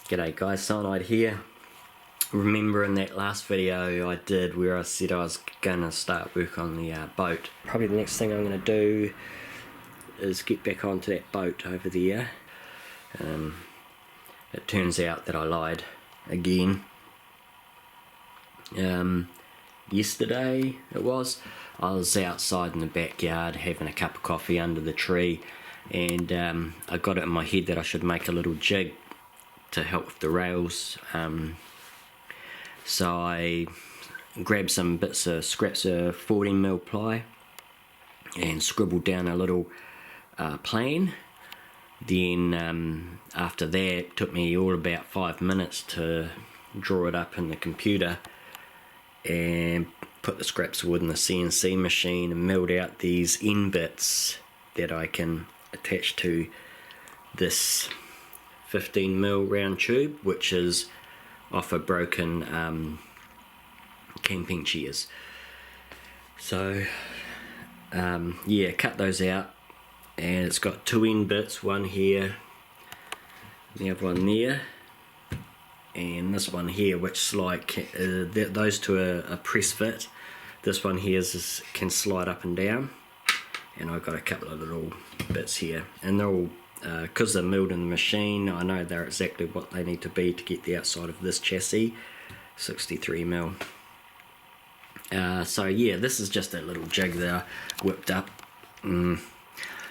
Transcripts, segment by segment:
G'day guys, Cyanide here. Remember in that last video I did where I said I was going to start work on the boat. Probably the next thing I'm going to do is get back onto that boat over there. It turns out that I lied again. Yesterday I was outside in the backyard having a cup of coffee under the tree, and I got it in my head that I should make a little jig to help with the rails. So I grabbed some bits of scraps of 14mm ply and scribbled down a little plan. Then after that, it took me all about 5 minutes to draw it up in the computer and put the scraps of wood in the CNC machine and milled out these end bits that I can attach to this 15mm round tube, which is off a broken camping chairs. So yeah, cut those out, and it's got two end bits, one here, the other one there, and this one here, which like those two are a press fit. This one here can slide up and down, and I've got a couple of little bits here, and they're all because they're milled in the machine. I know they're exactly what they need to be to get the outside of this chassis, 63mm. So yeah, this is just a little jig that I whipped up in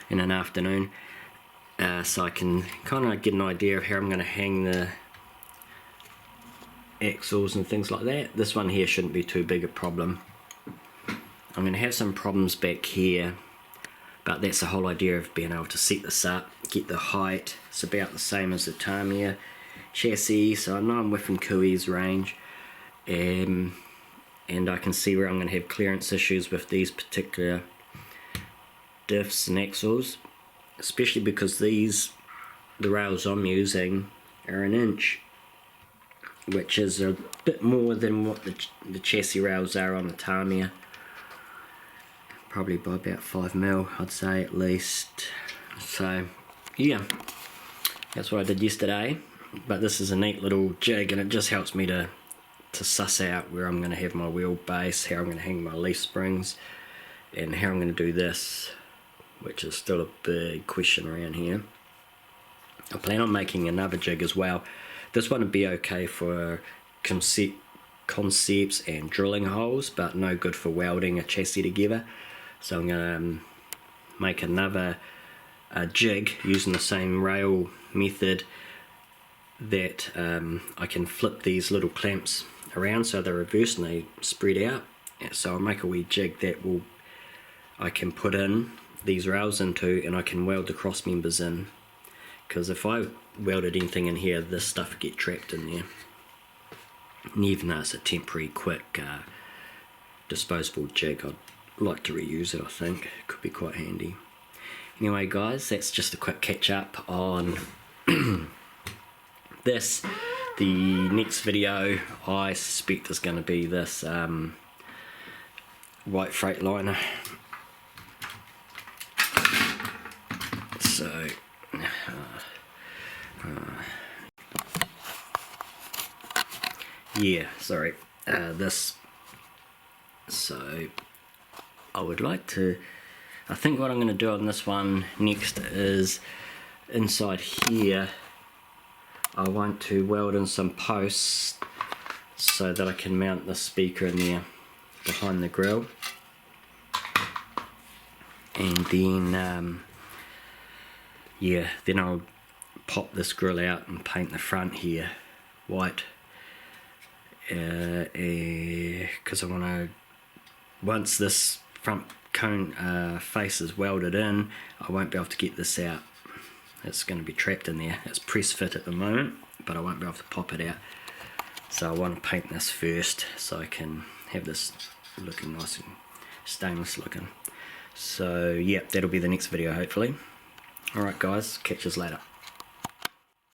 an afternoon, so I can kind of get an idea of how I'm going to hang the axles and things like that. This one here shouldn't be too big a problem. I'm going to have some problems back here, but that's the whole idea of being able to set this up, get the height. It's about the same as the Tamiya chassis, so I know I'm within Kui's range, and I can see where I'm going to have clearance issues with these particular diffs and axles, especially because the rails I'm using are 1 inch, which is a bit more than what the chassis rails are on the Tamiya. Probably by about 5mm, I'd say, at least. So yeah, that's what I did yesterday. But this is a neat little jig, and it just helps me to suss out where I'm going to have my wheelbase, how I'm going to hang my leaf springs, and how I'm going to do this, which is still a big question around here. I plan on making another jig as well. This one would be okay for concepts and drilling holes, but no good for welding a chassis together. So I'm going to make another jig using the same rail method that I can flip these little clamps around so they're reversed and they spread out. So I'll make a wee jig that I can put in these rails into, and I can weld the cross members in, because if I welded anything in here, this stuff would get trapped in there. And even though it's a temporary quick disposable jig, I'd like to reuse it. I think it could be quite handy. Anyway guys, that's just a quick catch up on this. The next video I suspect is going to be this white Freightliner. So yeah, sorry, this. So I would like to, I think what I'm going to do on this one next is inside here I want to weld in some posts so that I can mount the speaker in there behind the grill, and then yeah, then I'll pop this grill out and paint the front here white, because I want to, once this front cone face is welded in, I won't be able to get this out. It's going to be trapped in there. It's press fit at the moment, but I won't be able to pop it out. So I want to paint this first so I can have this looking nice and stainless looking. So yeah, that'll be the next video hopefully. Alright guys, catch us later.